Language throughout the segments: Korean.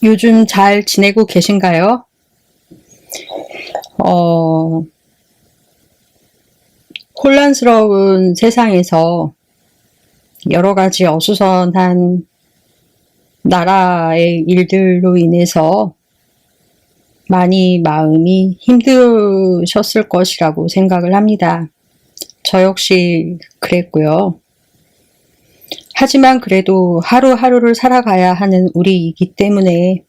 요즘 잘 지내고 계신가요? 혼란스러운 세상에서 여러 가지 어수선한 나라의 일들로 인해서 많이 마음이 힘드셨을 것이라고 생각을 합니다. 저 역시 그랬고요. 하지만 그래도 하루하루를 살아가야 하는 우리이기 때문에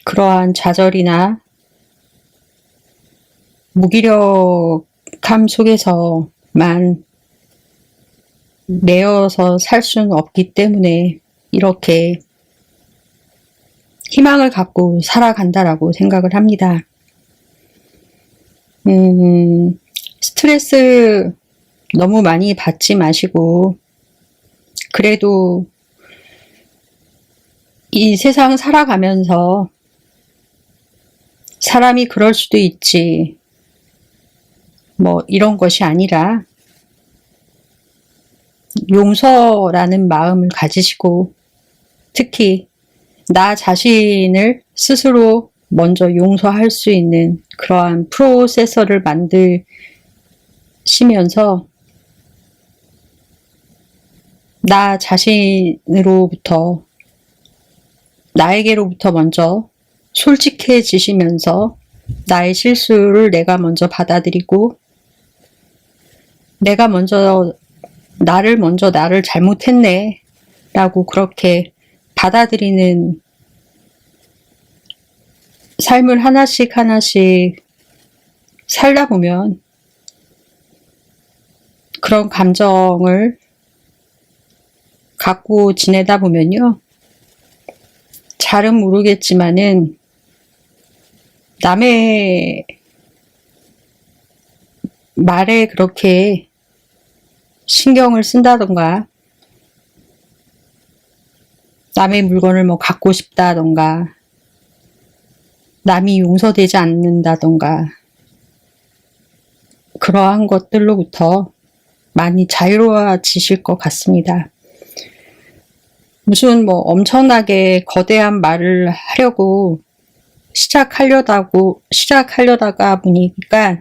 그러한 좌절이나 무기력함 속에서만 매여서 살 수는 없기 때문에 이렇게 희망을 갖고 살아간다라고 생각을 합니다. 스트레스 너무 많이 받지 마시고 그래도 이 세상 살아가면서 사람이 그럴 수도 있지 뭐 이런 것이 아니라 용서라는 마음을 가지시고 특히 나 자신을 스스로 먼저 용서할 수 있는 그러한 프로세서를 만드시면서 나 자신으로부터 나에게로부터 먼저 솔직해지시면서 나의 실수를 내가 먼저 받아들이고 내가 먼저 나를 잘못했네 라고 그렇게 받아들이는 삶을 하나씩 살다 보면 그런 감정을 갖고 지내다 보면요. 잘은 모르겠지만은 남의 말에 그렇게 신경을 쓴다던가 남의 물건을 뭐 갖고 싶다던가 남이 용서되지 않는다던가 그러한 것들로부터 많이 자유로워지실 것 같습니다. 무슨 뭐 엄청나게 거대한 말을 하려고 시작하려다가 보니까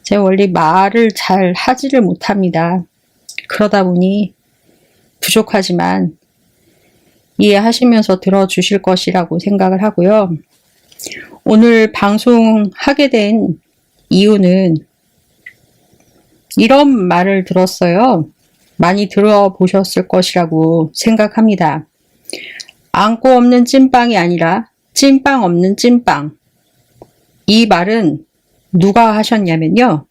제가 원래 말을 잘 하지를 못합니다. 그러다 보니 부족하지만 이해하시면서 들어주실 것이라고 생각을 하고요. 오늘 방송하게 된 이유는 이런 말을 들었어요. 많이 들어보셨을 것이라고 생각합니다. 안고 없는 찐빵이 아니라 찐빵 없는 찐빵. 이 말은 누가 하셨냐면요.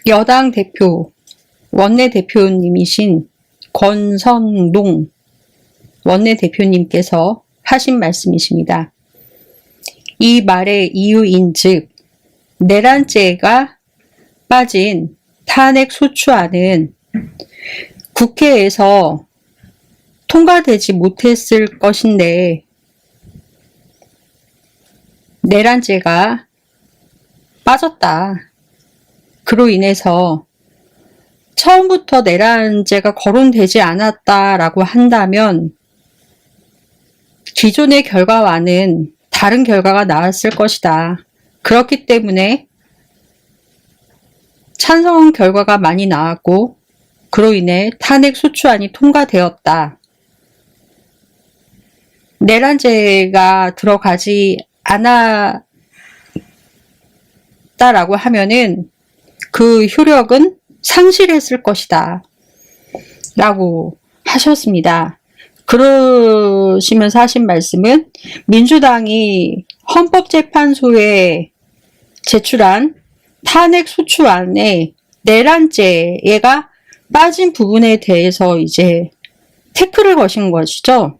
여당 대표, 원내대표님이신 권선동 원내대표님께서 하신 말씀이십니다. 이 말의 이유인즉 내란죄가 빠진 탄핵 소추안은 국회에서 통과되지 못했을 것인데 내란죄가 빠졌다. 그로 인해서 처음부터 내란죄가 거론되지 않았다라고 한다면 기존의 결과와는 다른 결과가 나왔을 것이다. 그렇기 때문에 찬성 결과가 많이 나왔고 그로 인해 탄핵 소추안이 통과되었다. 내란죄가 들어가지 않았다라고 하면은 그 효력은 상실했을 것이다. 라고 하셨습니다. 그러시면서 하신 말씀은 민주당이 헌법재판소에 제출한 탄핵 소추안에 내란죄가 빠진 부분에 대해서 이제 태클을 거신 것이죠.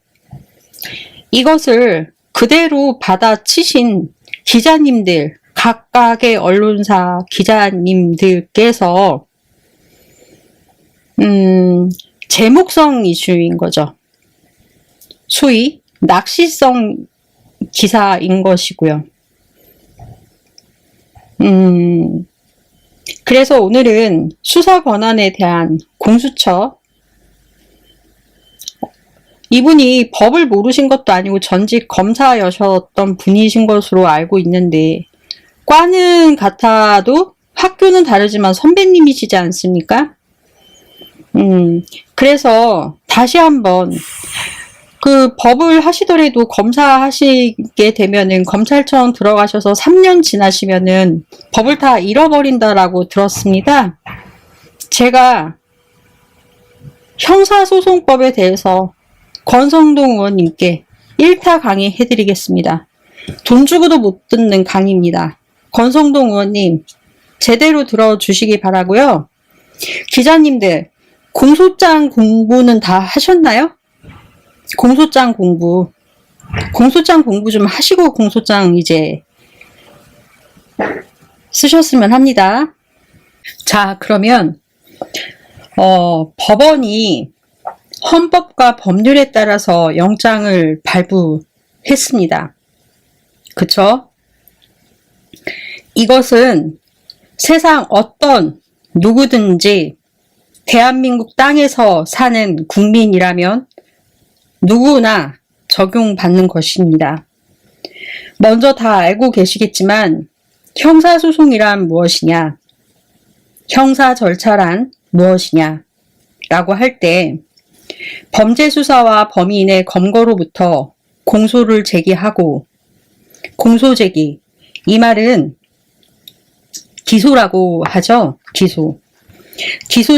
이것을 그대로 받아치신 기자님들, 각각의 언론사 기자님들께서 제목성 이슈인 거죠. 소위 낚시성 기사인 것이고요. 그래서 오늘은 수사 권한에 대한 공수처 이분이 법을 모르신 것도 아니고 전직 검사여셨던 분이신 것으로 알고 있는데, 과는 같아도 학교는 다르지만 선배님이시지 않습니까? 그래서 다시 한번 그 법을 하시더라도 검사하시게 되면은 검찰청 들어가셔서 3년 지나시면은 법을 다 잃어버린다라고 들었습니다. 제가 형사소송법에 대해서 권성동 의원님께 1타 강의 해드리겠습니다. 돈 주고도 못 듣는 강의입니다. 권성동 의원님 제대로 들어주시기 바라고요. 기자님들 공소장 공부는 다 하셨나요? 공소장 공부 좀 하시고 공소장 이제 쓰셨으면 합니다. 자, 그러면 법원이 헌법과 법률에 따라서 영장을 발부했습니다. 그쵸? 이것은 세상 어떤 누구든지 대한민국 땅에서 사는 국민이라면 누구나 적용받는 것입니다. 먼저 다 알고 계시겠지만 형사소송이란 무엇이냐, 형사 절차란 무엇이냐 라고 할 때 범죄 수사와 범인의 검거로부터 공소를 제기하고, 공소 제기, 이 말은 기소라고 하죠. 기소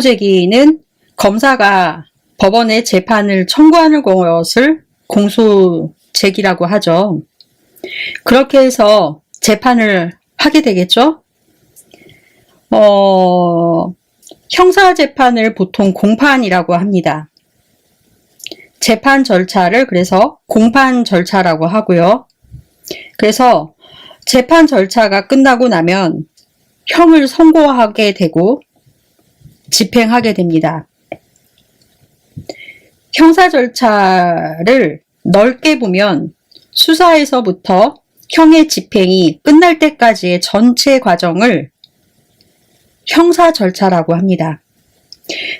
제기는 검사가 법원에 재판을 청구하는 것을 공소 제기라고 하죠. 그렇게 해서 재판을 하게 되겠죠. 형사 재판을 보통 공판이라고 합니다. 재판 절차를 그래서 공판 절차라고 하고요. 그래서 재판 절차가 끝나고 나면 형을 선고하게 되고 집행하게 됩니다. 형사 절차를 넓게 보면 수사에서부터 형의 집행이 끝날 때까지의 전체 과정을 형사 절차라고 합니다.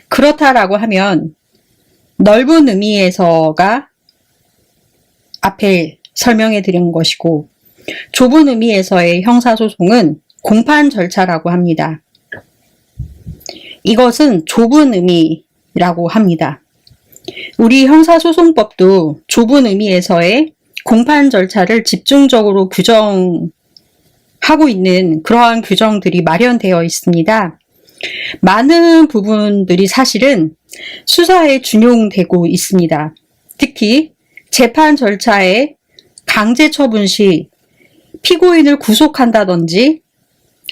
그렇다라고 하면 넓은 의미에서가 앞에 설명해 드린 것이고, 좁은 의미에서의 형사소송은 공판 절차라고 합니다. 이것은 좁은 의미라고 합니다. 우리 형사소송법도 좁은 의미에서의 공판 절차를 집중적으로 규정하고 있는 그러한 규정들이 마련되어 있습니다. 많은 부분들이 사실은 수사에 준용되고 있습니다. 특히 재판 절차에 강제 처분 시 피고인을 구속한다든지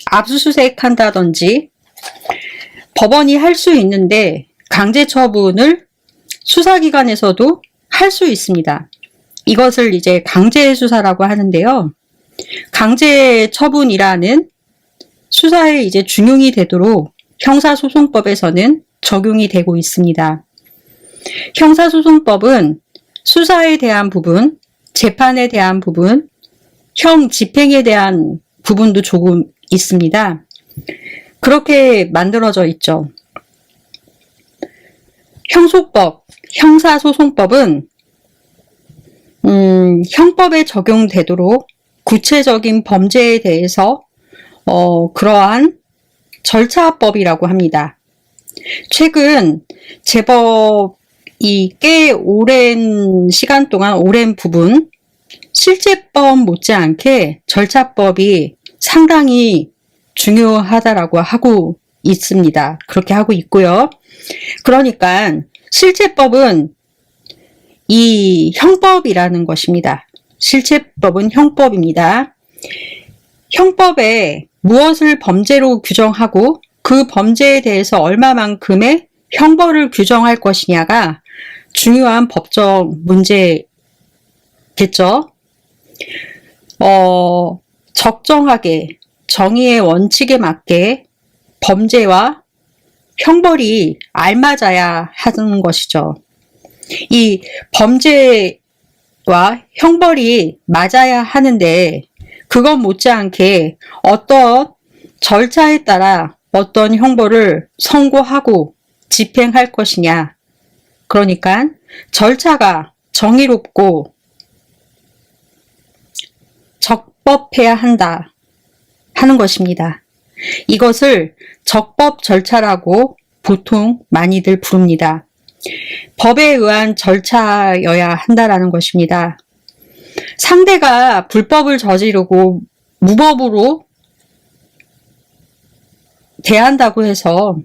압수수색한다든지 법원이 할 수 있는데 강제 처분을 수사기관에서도 할 수 있습니다. 이것을 이제 강제 수사라고 하는데요. 강제 처분이라는 수사에 이제 준용이 되도록 형사소송법에서는 적용이 되고 있습니다. 형사소송법은 수사에 대한 부분, 재판에 대한 부분, 형 집행에 대한 부분도 조금 있습니다. 그렇게 만들어져 있죠. 형소법, 형사소송법은 형법에 적용되도록 구체적인 범죄에 대해서 그러한 절차법이라고 합니다. 최근 제법 꽤 오랜 시간 동안 오랜 부분 실제법 못지않게 절차법이 상당히 중요하다라고 하고 있습니다. 그렇게 하고 있고요. 그러니까 실제법은 이 형법이라는 것입니다. 실제법은 형법입니다. 형법에 무엇을 범죄로 규정하고 그 범죄에 대해서 얼마만큼의 형벌을 규정할 것이냐가 중요한 법적 문제겠죠. 적정하게 정의의 원칙에 맞게 범죄와 형벌이 알맞아야 하는 것이죠. 이 범죄와 형벌이 맞아야 하는데 그것 못지않게 어떤 절차에 따라 어떤 형벌을 선고하고 집행할 것이냐. 그러니까 절차가 정의롭고 적법해야 한다 하는 것입니다. 이것을 적법 절차라고 보통 많이들 부릅니다. 법에 의한 절차여야 한다라는 것입니다. 상대가 불법을 저지르고 무법으로 대한다고 해서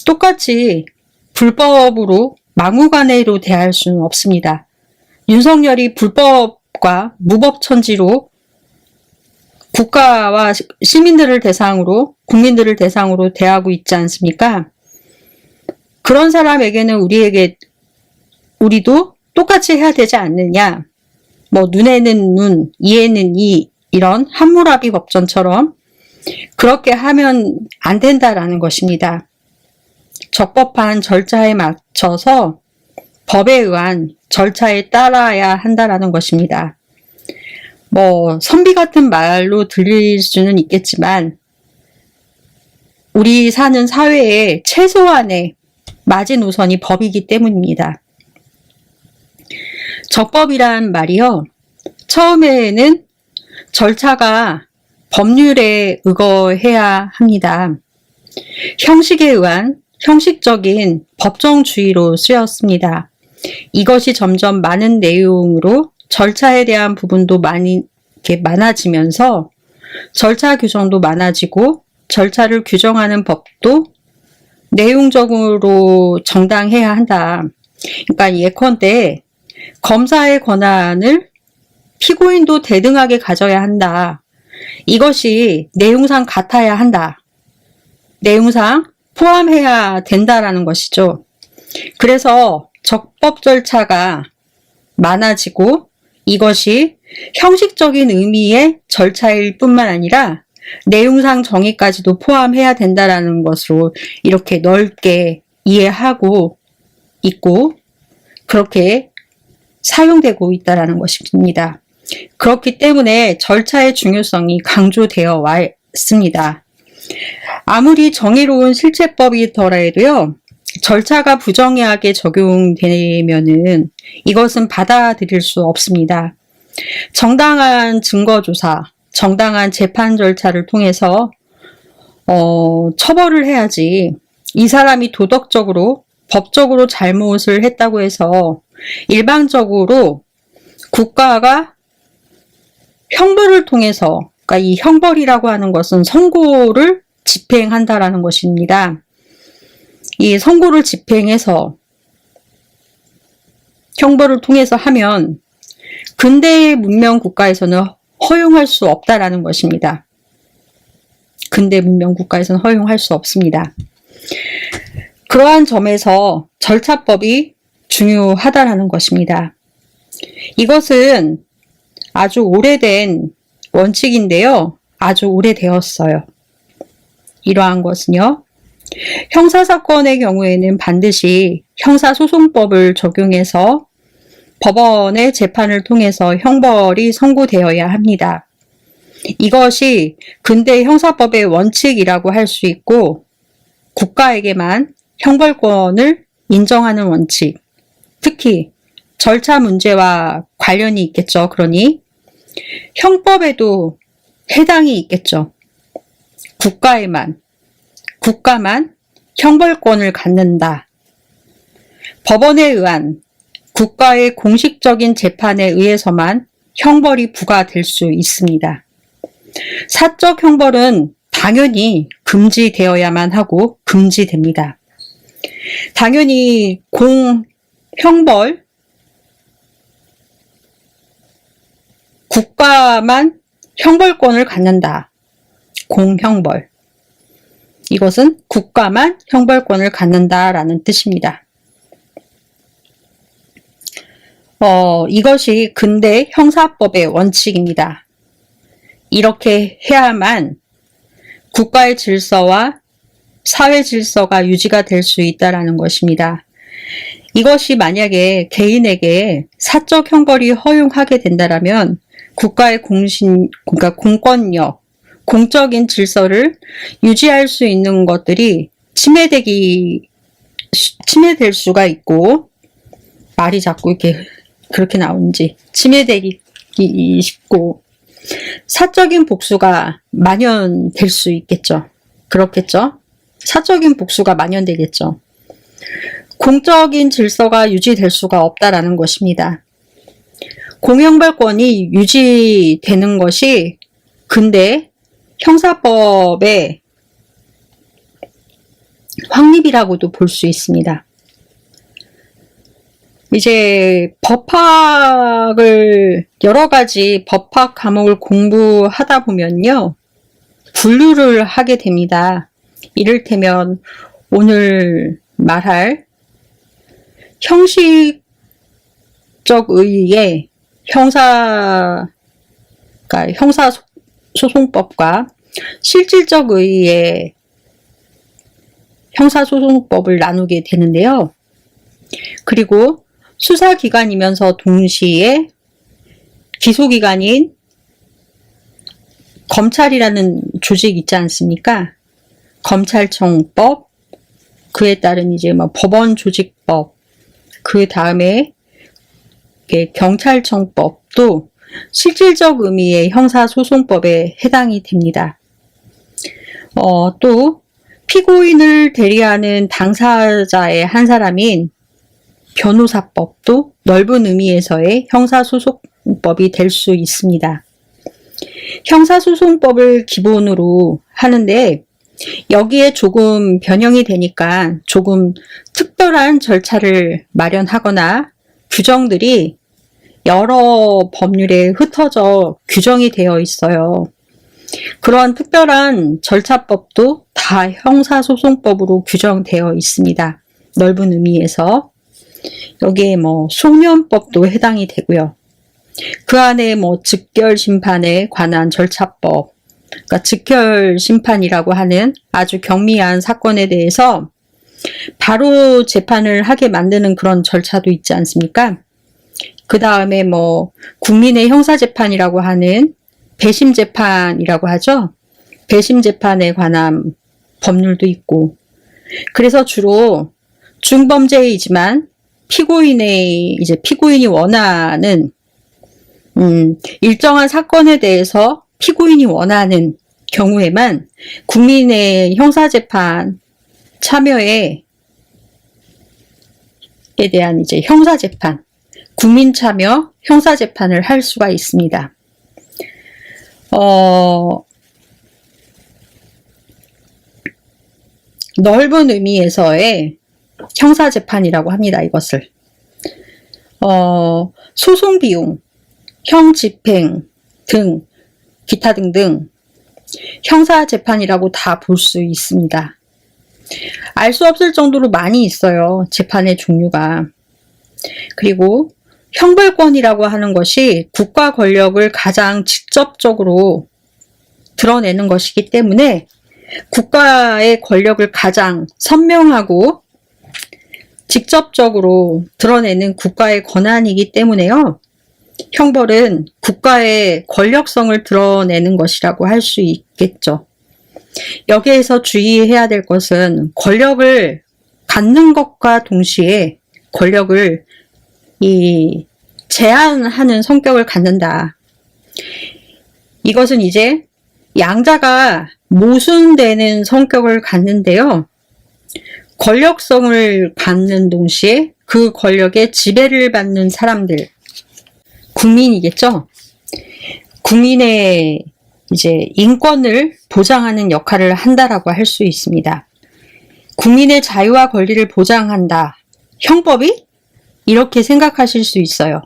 똑같이 불법으로 막무가내로 대할 수는 없습니다. 윤석열이 불법과 무법천지로 국가와 시민들을 대상으로, 국민들을 대상으로 대하고 있지 않습니까? 그런 사람에게는 우리도 똑같이 해야 되지 않느냐? 뭐, 눈에는 눈, 이에는 이, 이런 함무라비 법전처럼 그렇게 하면 안 된다라는 것입니다. 적법한 절차에 맞춰서 법에 의한 절차에 따라야 한다라는 것입니다. 뭐 선비 같은 말로 들릴 수는 있겠지만 우리 사는 사회의 최소한의 마지노선이 법이기 때문입니다. 적법이란 말이요. 처음에는 절차가 법률에 의거해야 합니다. 형식에 의한 형식적인 법정주의로 쓰였습니다. 이것이 점점 많은 내용으로 절차에 대한 부분도 많아지면서 절차 규정도 많아지고 절차를 규정하는 법도 내용적으로 정당해야 한다. 그러니까 예컨대 검사의 권한을 피고인도 대등하게 가져야 한다. 이것이 내용상 같아야 한다. 내용상 포함해야 된다라는 것이죠. 그래서 적법 절차가 많아지고 이것이 형식적인 의미의 절차일 뿐만 아니라 내용상 정의까지도 포함해야 된다라는 것으로 이렇게 넓게 이해하고 있고 그렇게 사용되고 있다라는 것입니다. 그렇기 때문에 절차의 중요성이 강조되어 왔습니다. 아무리 정의로운 실체법이더라도요, 절차가 부정하게 적용되면은 이것은 받아들일 수 없습니다. 정당한 증거조사, 정당한 재판 절차를 통해서 처벌을 해야지 이 사람이 도덕적으로, 법적으로 잘못을 했다고 해서 일반적으로 국가가 형벌을 통해서, 그러니까 이 형벌이라고 하는 것은 선고를 집행한다라는 것입니다. 이 선고를 집행해서 형벌을 통해서 하면 근대의 문명 국가에서는 허용할 수 없다라는 것입니다. 근대 문명 국가에서는 허용할 수 없습니다. 그러한 점에서 절차법이 중요하다라는 것입니다. 이것은 아주 오래된 원칙인데요. 아주 오래되었어요. 이러한 것은요. 형사사건의 경우에는 반드시 형사소송법을 적용해서 법원의 재판을 통해서 형벌이 선고되어야 합니다. 이것이 근대 형사법의 원칙이라고 할 수 있고 국가에게만 형벌권을 인정하는 원칙, 특히 절차 문제와 관련이 있겠죠. 그러니 형법에도 해당이 있겠죠. 국가만 형벌권을 갖는다. 법원에 의한 국가의 공식적인 재판에 의해서만 형벌이 부과될 수 있습니다. 사적 형벌은 당연히 금지되어야만 하고 금지됩니다. 당연히 공형벌, 국가만 형벌권을 갖는다. 공형벌. 이것은 국가만 형벌권을 갖는다라는 뜻입니다. 이것이 근대 형사법의 원칙입니다. 이렇게 해야만 국가의 질서와 사회 질서가 유지가 될 수 있다라는 것입니다. 이것이 만약에 개인에게 사적 형벌이 허용하게 된다라면 국가의 그러니까 공권력, 공적인 질서를 유지할 수 있는 것들이 침해될 수가 있고, 말이 자꾸 이렇게 그렇게 나오는지 침해되기 쉽고 사적인 복수가 만연될 수 있겠죠. 그렇겠죠. 사적인 복수가 만연되겠죠. 공적인 질서가 유지될 수가 없다라는 것입니다. 공영발권이 유지되는 것이 근대 형사법의 확립이라고도 볼 수 있습니다. 이제 법학을 여러 가지 법학 과목을 공부하다 보면요. 분류를 하게 됩니다. 이를테면 오늘 말할 형식적 의의의 형사소송법과 실질적 의의의 형사소송법을 나누게 되는데요. 그리고 수사기관이면서 동시에 기소기관인 검찰이라는 조직이 있지 않습니까? 검찰청법, 그에 따른 이제 뭐 법원조직법, 그 다음에 경찰청법도 실질적 의미의 형사소송법에 해당이 됩니다. 또 피고인을 대리하는 당사자의 한 사람인 변호사법도 넓은 의미에서의 형사소송법이 될 수 있습니다. 형사소송법을 기본으로 하는데 여기에 조금 변형이 되니까 조금 특별한 절차를 마련하거나 규정들이 여러 법률에 흩어져 규정이 되어 있어요. 그러한 특별한 절차법도 다 형사소송법으로 규정되어 있습니다. 넓은 의미에서. 여기에 뭐 소년법도 해당이 되고요. 그 안에 뭐 즉결심판에 관한 절차법, 그러니까 즉결심판이라고 하는 아주 경미한 사건에 대해서 바로 재판을 하게 만드는 그런 절차도 있지 않습니까? 그 다음에 뭐 국민의 형사재판이라고 하는 배심재판이라고 하죠. 배심재판에 관한 법률도 있고, 그래서 주로 중범죄이지만 피고인이 원하는 일정한 사건에 대해서 피고인이 원하는 경우에만 국민의 형사재판 참여에 대한 이제 형사재판, 국민 참여 형사재판을 할 수가 있습니다. 넓은 의미에서의 형사재판이라고 합니다. 이것을. 소송비용, 형집행 등 기타 등등 형사재판이라고 다 볼 수 있습니다. 알 수 없을 정도로 많이 있어요. 재판의 종류가. 그리고 형벌권이라고 하는 것이 국가 권력을 가장 직접적으로 드러내는 것이기 때문에 국가의 권력을 가장 선명하고 직접적으로 드러내는 국가의 권한이기 때문에요. 형벌은 국가의 권력성을 드러내는 것이라고 할 수 있겠죠. 여기에서 주의해야 될 것은 권력을 갖는 것과 동시에 권력을 제한하는 성격을 갖는다. 이것은 이제 양자가 모순되는 성격을 갖는데요. 권력성을 갖는 동시에 그 권력의 지배를 받는 사람들, 국민이겠죠. 국민의 이제 인권을 보장하는 역할을 한다라고 할 수 있습니다. 국민의 자유와 권리를 보장한다. 형법이? 이렇게 생각하실 수 있어요.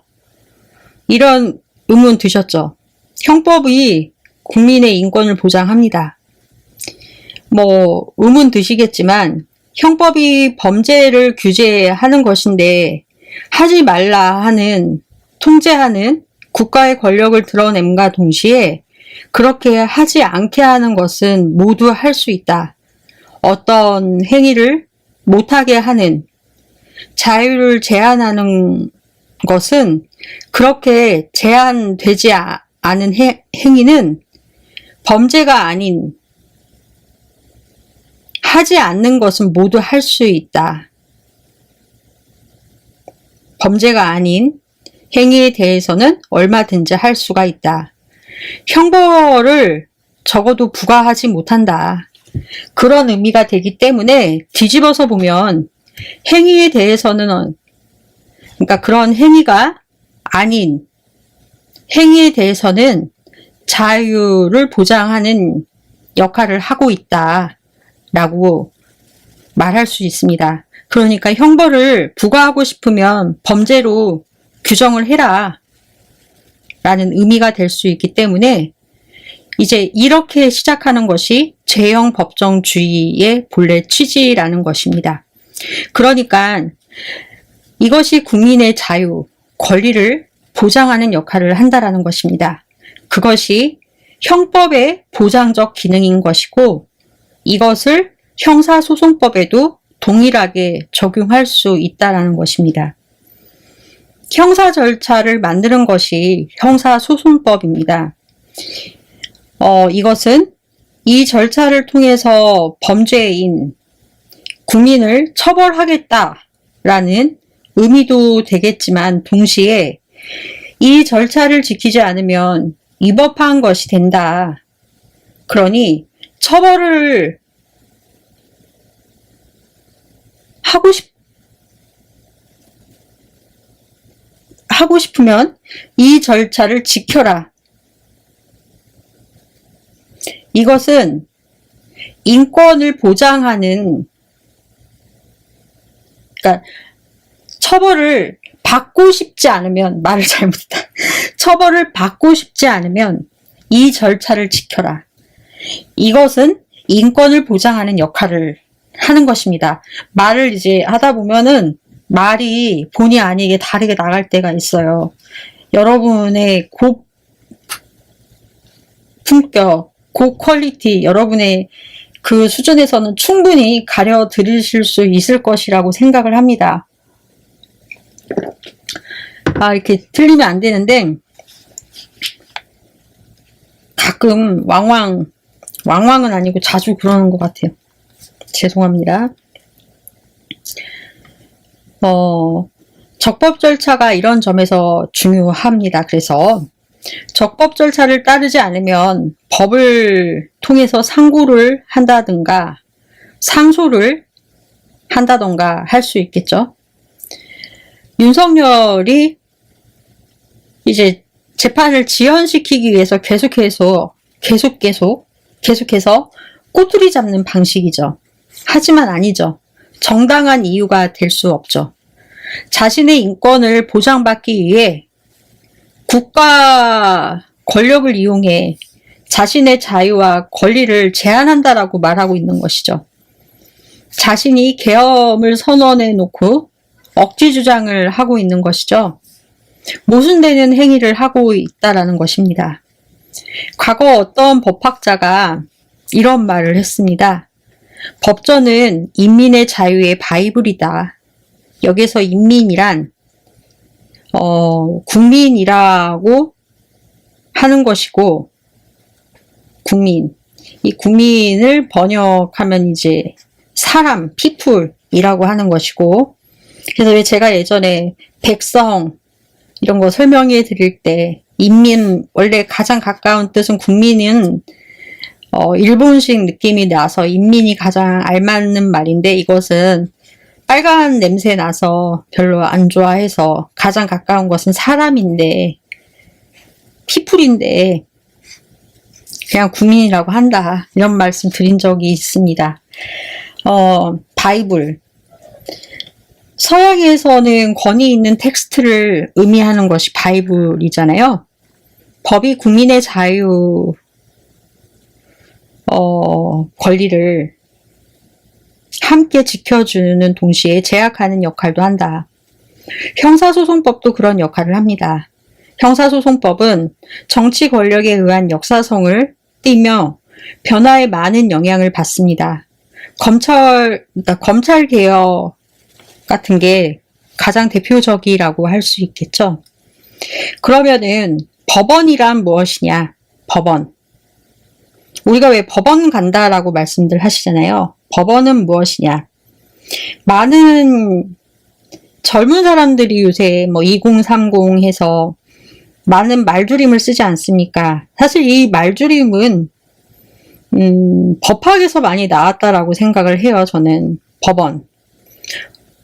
이런 의문 드셨죠? 형법이 국민의 인권을 보장합니다. 뭐 의문 드시겠지만 형법이 범죄를 규제하는 것인데 하지 말라 하는, 통제하는 국가의 권력을 드러냄과 동시에 그렇게 하지 않게 하는 것은 모두 할 수 있다. 어떤 행위를 못하게 하는, 자유를 제한하는 것은, 그렇게 제한되지 않은 행위는 범죄가 아닌, 하지 않는 것은 모두 할 수 있다. 범죄가 아닌 행위에 대해서는 얼마든지 할 수가 있다. 형벌을 적어도 부과하지 못한다. 그런 의미가 되기 때문에 뒤집어서 보면 행위에 대해서는, 그러니까 그런 행위가 아닌 행위에 대해서는 자유를 보장하는 역할을 하고 있다라고 말할 수 있습니다. 그러니까 형벌을 부과하고 싶으면 범죄로 규정을 해라 라는 의미가 될 수 있기 때문에 이제 이렇게 시작하는 것이 죄형 법정주의의 본래 취지라는 것입니다. 그러니까 이것이 국민의 자유, 권리를 보장하는 역할을 한다라는 것입니다. 그것이 형법의 보장적 기능인 것이고 이것을 형사소송법에도 동일하게 적용할 수 있다라는 것입니다. 형사 절차를 만드는 것이 형사소송법입니다. 이것은 이 절차를 통해서 범죄인 국민을 처벌하겠다라는 의미도 되겠지만 동시에 이 절차를 지키지 않으면 위법한 것이 된다. 그러니 처벌을 하고 싶으면 이 절차를 지켜라. 이것은 인권을 보장하는, 그러니까 처벌을 받고 싶지 않으면, 말을 잘못했다. 처벌을 받고 싶지 않으면 이 절차를 지켜라. 이것은 인권을 보장하는 역할을 하는 것입니다. 말을 이제 하다 보면은 말이 본의 아니게 다르게 나갈 때가 있어요. 여러분의 고품격, 고퀄리티, 여러분의 그 수준에서는 충분히 가려 들으실 수 있을 것이라고 생각을 합니다. 이렇게 틀리면 안 되는데 가끔 왕왕은 아니고 자주 그러는 것 같아요. 죄송합니다. 적법 절차가 이런 점에서 중요합니다. 그래서 적법 절차를 따르지 않으면 법을 통해서 상고를 한다든가 상소를 한다든가 할 수 있겠죠. 윤석열이 이제 재판을 지연시키기 위해서 계속해서 꼬투리 잡는 방식이죠. 하지만 아니죠. 정당한 이유가 될 수 없죠. 자신의 인권을 보장받기 위해 국가 권력을 이용해 자신의 자유와 권리를 제한한다라고 말하고 있는 것이죠. 자신이 계엄을 선언해 놓고 억지 주장을 하고 있는 것이죠. 모순되는 행위를 하고 있다라는 것입니다. 과거 어떤 법학자가 이런 말을 했습니다. 법전은 인민의 자유의 바이블이다. 여기서 인민이란 국민이라고 하는 것이고 이 국민을 번역하면 이제 사람, people이라고 하는 것이고 그래서 왜 제가 예전에 백성 이런 거 설명해 드릴 때 인민 원래 가장 가까운 뜻은 국민은 일본식 느낌이 나서 인민이 가장 알맞는 말인데 이것은 빨간 냄새 나서 별로 안 좋아해서 가장 가까운 것은 사람인데 피플인데 그냥 국민이라고 한다 이런 말씀 드린 적이 있습니다. 바이블 서양에서는 권위 있는 텍스트를 의미하는 것이 바이블이잖아요. 법이 국민의 자유 권리를 함께 지켜주는 동시에 제약하는 역할도 한다. 형사소송법도 그런 역할을 합니다. 형사소송법은 정치 권력에 의한 역사성을 띠며 변화에 많은 영향을 받습니다. 검찰 개혁 같은 게 가장 대표적이라고 할 수 있겠죠. 그러면은 법원이란 무엇이냐? 법원. 우리가 왜 법원 간다라고 말씀들 하시잖아요. 법원은 무엇이냐? 많은 젊은 사람들이 요새 뭐 2030 해서 많은 말줄임을 쓰지 않습니까? 사실 이 말줄임은 법학에서 많이 나왔다라고 생각을 해요. 저는 법원.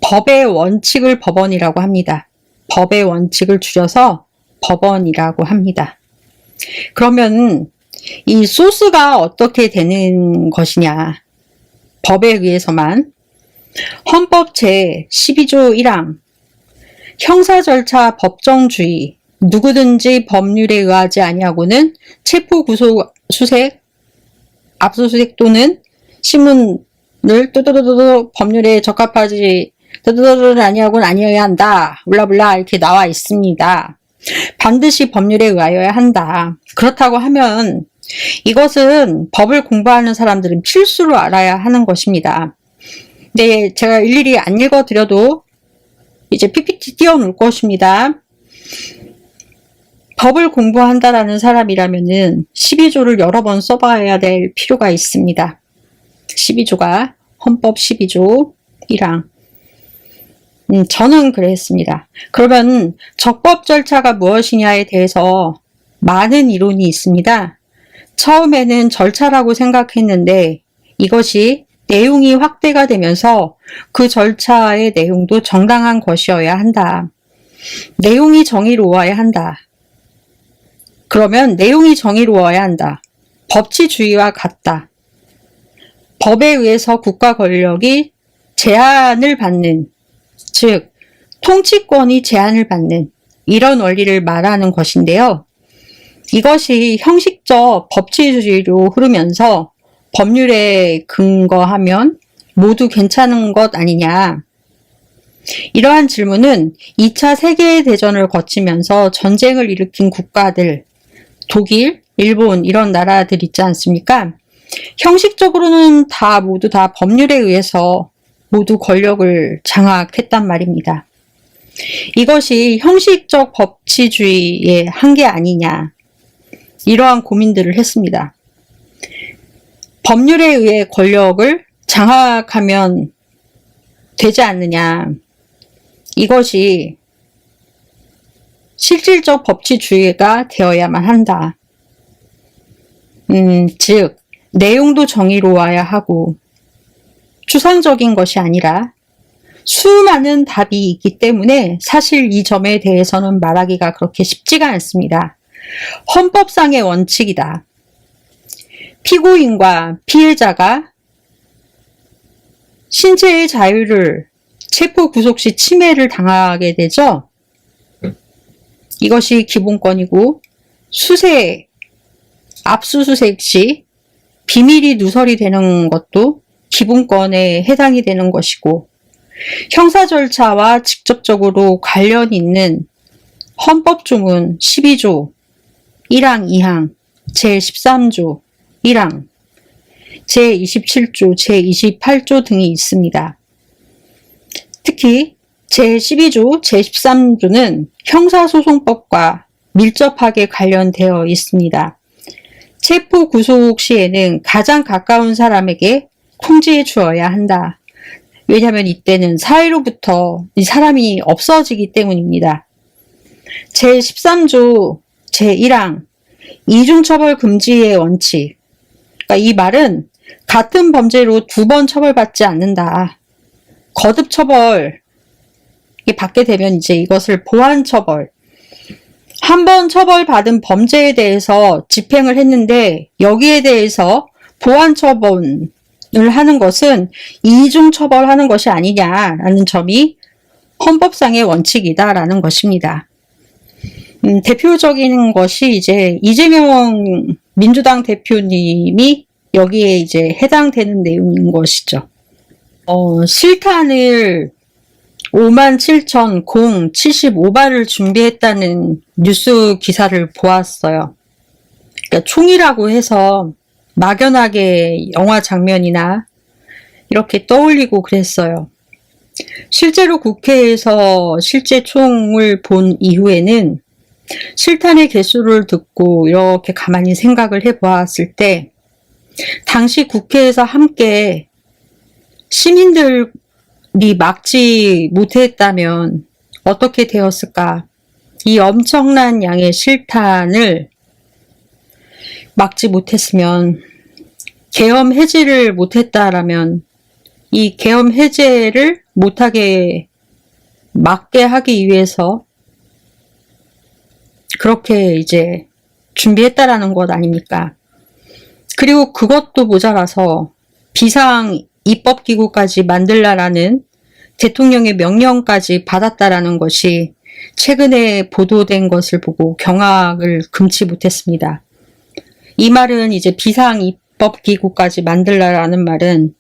법의 원칙을 법원이라고 합니다. 법의 원칙을 줄여서 법원이라고 합니다. 그러면 이 소스가 어떻게 되는 것이냐? 법에 의해서만 헌법 제12조 1항 형사 절차 법정주의 누구든지 법률에 의하지 아니하고는 체포 구속 수색 압수수색 또는 신문을 또또또또 법률에 적합하지 또또또또 아니하고는 아니어야 한다. 블라블라 이렇게 나와 있습니다. 반드시 법률에 의하여야 한다. 그렇다고 하면 이것은 법을 공부하는 사람들은 필수로 알아야 하는 것입니다. 네, 제가 일일이 안 읽어드려도 이제 PPT 띄워놓을 것입니다. 법을 공부한다라는 사람이라면은 12조를 여러 번 써봐야 될 필요가 있습니다. 12조가 헌법 12조 1항. 저는 그랬습니다. 그러면 적법 절차가 무엇이냐에 대해서 많은 이론이 있습니다. 처음에는 절차라고 생각했는데 이것이 내용이 확대가 되면서 그 절차의 내용도 정당한 것이어야 한다. 내용이 정의로워야 한다. 그러면 내용이 정의로워야 한다. 법치주의와 같다. 법에 의해서 국가 권력이 제한을 받는, 즉 통치권이 제한을 받는 이런 원리를 말하는 것인데요. 이것이 형식적 법치주의로 흐르면서 법률에 근거하면 모두 괜찮은 것 아니냐. 이러한 질문은 2차 세계대전을 거치면서 전쟁을 일으킨 국가들, 독일, 일본 이런 나라들 있지 않습니까? 형식적으로는 모두 다 법률에 의해서 모두 권력을 장악했단 말입니다. 이것이 형식적 법치주의의 한계 아니냐. 이러한 고민들을 했습니다. 법률에 의해 권력을 장악하면 되지 않느냐. 이것이 실질적 법치주의가 되어야만 한다. 즉 내용도 정의로워야 하고 추상적인 것이 아니라 수많은 답이 있기 때문에 사실 이 점에 대해서는 말하기가 그렇게 쉽지가 않습니다. 헌법상의 원칙이다. 피고인과 피해자가 신체의 자유를 체포 구속 시 침해를 당하게 되죠. 이것이 기본권이고 수색, 압수수색 시 비밀이 누설이 되는 것도 기본권에 해당이 되는 것이고 형사 절차와 직접적으로 관련 있는 헌법조문 12조 1항 2항 제13조 1항 제27조 제28조 등이 있습니다. 특히 제12조 제13조는 형사소송법과 밀접하게 관련되어 있습니다. 체포 구속 시에는 가장 가까운 사람에게 통지해 주어야 한다. 왜냐하면 이때는 사회로부터 이 사람이 없어지기 때문입니다. 제13조 제1항 이중처벌 금지의 원칙. 그러니까 이 말은 같은 범죄로 2번 처벌받지 않는다. 거듭 처벌 받게 되면 이제 이것을 보완 처벌. 한 번 처벌받은 범죄에 대해서 집행을 했는데 여기에 대해서 보완 처벌을 하는 것은 이중 처벌하는 것이 아니냐라는 점이 헌법상의 원칙이다라는 것입니다. 대표적인 것이 이제 이재명 민주당 대표님이 여기에 이제 해당되는 내용인 것이죠. 실탄을 57,075발을 준비했다는 뉴스 기사를 보았어요. 그러니까 총이라고 해서 막연하게 영화 장면이나 이렇게 떠올리고 그랬어요. 실제로 국회에서 실제 총을 본 이후에는 실탄의 개수를 듣고 이렇게 가만히 생각을 해보았을 때 당시 국회에서 함께 시민들 막지 못했다면 어떻게 되었을까? 이 엄청난 양의 실탄을 막지 못했으면, 계엄 해제를 못했다라면 이 계엄 해제를 못하게 막게 하기 위해서 그렇게 이제 준비했다라는 것 아닙니까? 그리고 그것도 모자라서 비상 입법기구까지 만들라라는 대통령의 명령까지 받았다라는 것이 최근에 보도된 것을 보고 경악을 금치 못했습니다. 이 말은 이제 비상 입법기구까지 만들라라는 말은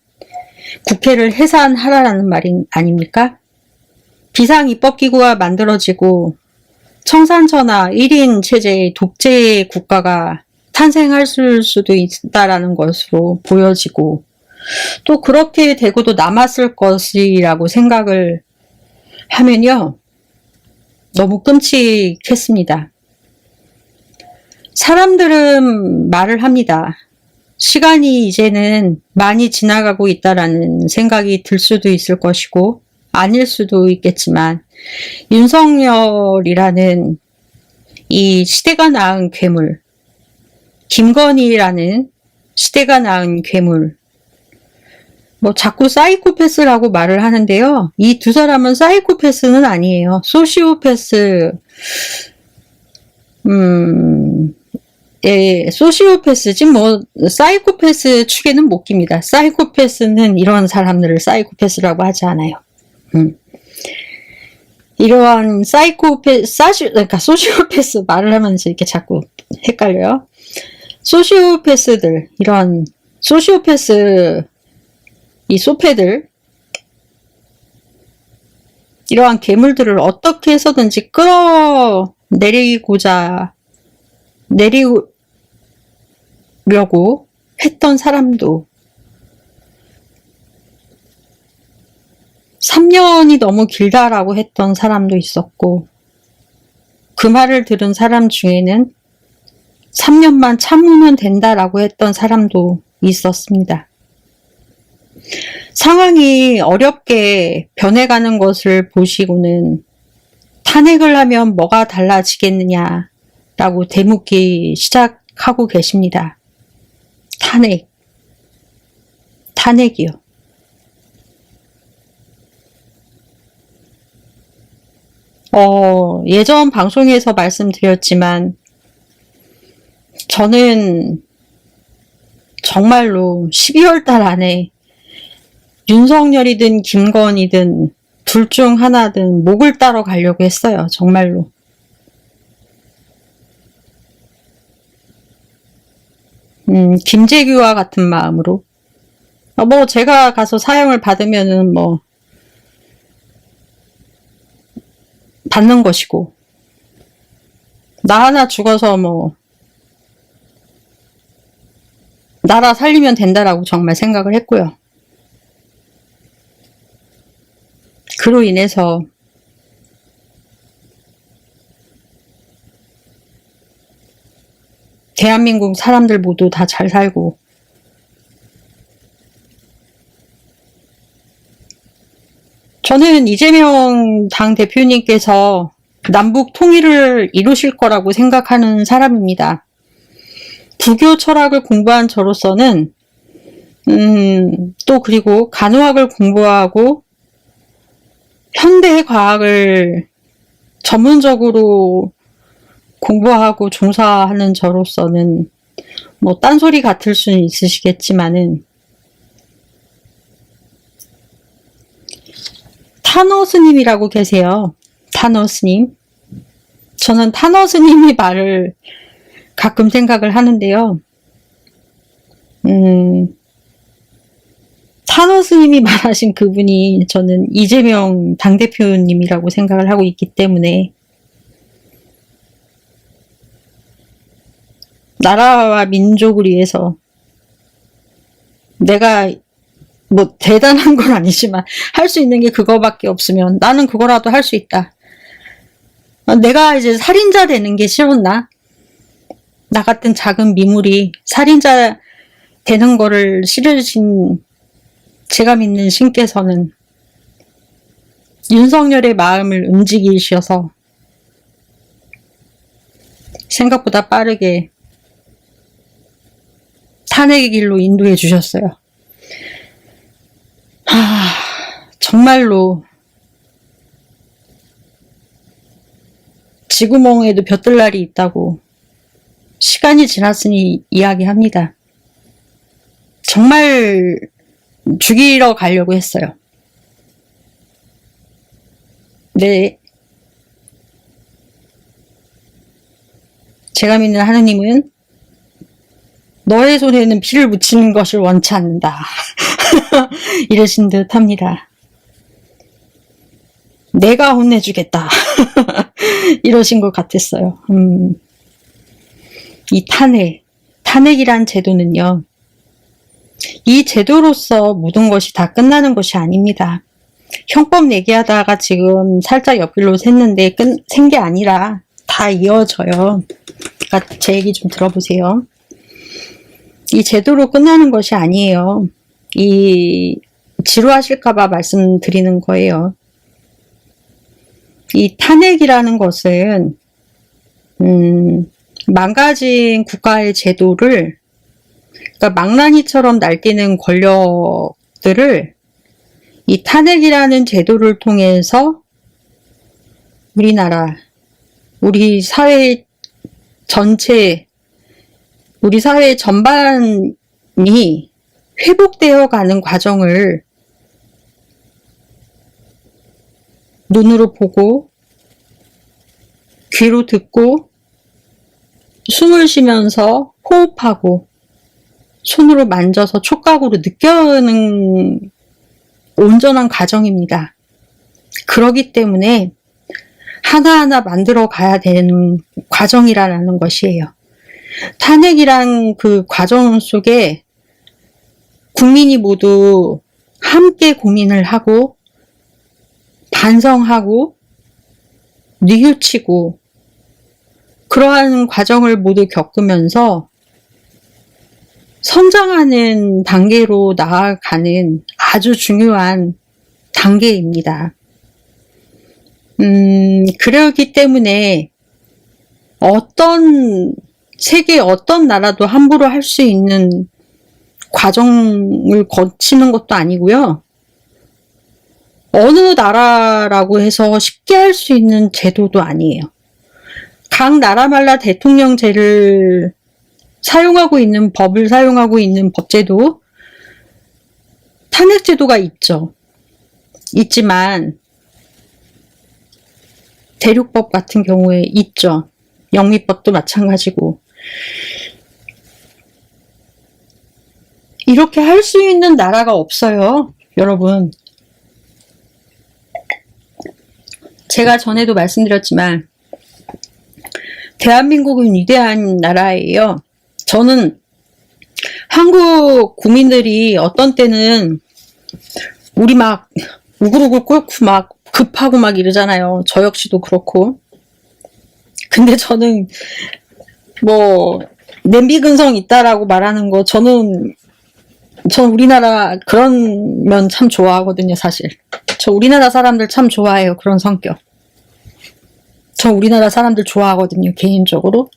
국회를 해산하라라는 말이 아닙니까? 비상 입법기구가 만들어지고 청산천하 1인 체제의 독재 국가가 탄생할 수도 있다라는 것으로 보여지고, 또 그렇게 되고도 남았을 것이라고 생각을 하면요, 너무 끔찍했습니다. 사람들은 말을 합니다. 시간이 이제는 많이 지나가고 있다라는 생각이 들 수도 있을 것이고 아닐 수도 있겠지만, 윤석열이라는 이 시대가 낳은 괴물, 김건희라는 시대가 낳은 괴물, 뭐 자꾸 사이코패스라고 말을 하는데요. 이 두 사람은 사이코패스는 아니에요. 소시오패스, 예, 소시오패스지 뭐 사이코패스 축에는 못 깁니다. 사이코패스는 이런 사람들을 사이코패스라고 하지 않아요. 이러한 그러니까 소시오패스 말을 하면서 이렇게 자꾸 헷갈려요. 소시오패스들, 이런 소시오패스, 이 소패들, 이러한 괴물들을 어떻게 해서든지 내리려고 했던 사람도 3년이 너무 길다라고 했던 사람도 있었고, 그 말을 들은 사람 중에는 3년만 참으면 된다라고 했던 사람도 있었습니다. 상황이 어렵게 변해가는 것을 보시고는 탄핵을 하면 뭐가 달라지겠느냐라고 되묻기 시작하고 계십니다. 탄핵이요. 예전 방송에서 말씀드렸지만 저는 정말로 12월 달 안에 윤석열이든 김건희든 둘 중 하나든 목을 따러 가려고 했어요. 정말로. 김재규와 같은 마음으로. 뭐 제가 가서 사형을 받으면은 뭐 받는 것이고, 나 하나 죽어서 뭐 나라 살리면 된다라고 정말 생각을 했고요. 그로 인해서 대한민국 사람들 모두 다 잘 살고, 저는 이재명 당대표님께서 남북 통일을 이루실 거라고 생각하는 사람입니다. 불교 철학을 공부한 저로서는 또 그리고 간호학을 공부하고 현대 과학을 전문적으로 공부하고 종사하는 저로서는 뭐 딴소리 같을 수는 있으시겠지만은, 타노 스님이라고 계세요. 타노 스님. 저는 타노 스님의 말을 가끔 생각을 하는데요. 타노 스님이 말하신 그분이 저는 이재명 당대표님이라고 생각을 하고 있기 때문에, 나라와 민족을 위해서 내가 뭐 대단한 건 아니지만 할 수 있는 게 그거밖에 없으면 나는 그거라도 할 수 있다. 내가 이제 살인자 되는 게 싫었나? 나 같은 작은 미물이 살인자 되는 거를 싫으신 제가 믿는 신께서는 윤석열의 마음을 움직이셔서 생각보다 빠르게 탄핵의 길로 인도해 주셨어요. 정말로 지구멍에도 볕들 날이 있다고 시간이 지났으니 이야기합니다. 정말 죽이러 가려고 했어요. 네. 제가 믿는 하느님은 너의 손에는 피를 묻히는 것을 원치 않는다. 이러신 듯 합니다. 내가 혼내주겠다. 이러신 것 같았어요. 이 탄핵이란 제도는요. 이 제도로서 모든 것이 다 끝나는 것이 아닙니다. 형법 얘기하다가 지금 살짝 옆길로 샜는데 센 게 아니라 다 이어져요. 그러니까 제 얘기 좀 들어보세요. 이 제도로 끝나는 것이 아니에요. 이 지루하실까봐 말씀드리는 거예요. 이 탄핵이라는 것은 망가진 국가의 제도를, 그러니까 망나니처럼 날뛰는 권력들을 이 탄핵이라는 제도를 통해서 우리나라, 우리 사회 전체, 우리 사회 전반이 회복되어 가는 과정을 눈으로 보고 귀로 듣고 숨을 쉬면서 호흡하고 손으로 만져서 촉각으로 느껴는 온전한 과정입니다. 그러기 때문에 하나하나 만들어 가야 되는 과정이라는 것이에요. 탄핵이란 그 과정 속에 국민이 모두 함께 고민을 하고 반성하고 뉘우치고 그러한 과정을 모두 겪으면서 성장하는 단계로 나아가는 아주 중요한 단계입니다. 그렇기 때문에 세계 어떤 나라도 함부로 할 수 있는 과정을 거치는 것도 아니고요. 어느 나라라고 해서 쉽게 할 수 있는 제도도 아니에요. 각 나라마다 대통령제를 사용하고 있는 법을 사용하고 있는 법제도, 탄핵제도가 있죠. 있지만 대륙법 같은 경우에 있죠. 영미법도 마찬가지고. 이렇게 할 수 있는 나라가 없어요, 여러분. 제가 전에도 말씀드렸지만 대한민국은 위대한 나라예요. 저는 한국 국민들이 어떤 때는 우리 막 우글우글 끓고 막 급하고 막 이러잖아요. 저 역시도 그렇고. 근데 저는 뭐 냄비 근성 있다라고 말하는 거 전 우리나라 그런 면 참 좋아하거든요, 사실. 저 우리나라 사람들 참 좋아해요, 그런 성격. 저 우리나라 사람들 좋아하거든요, 개인적으로.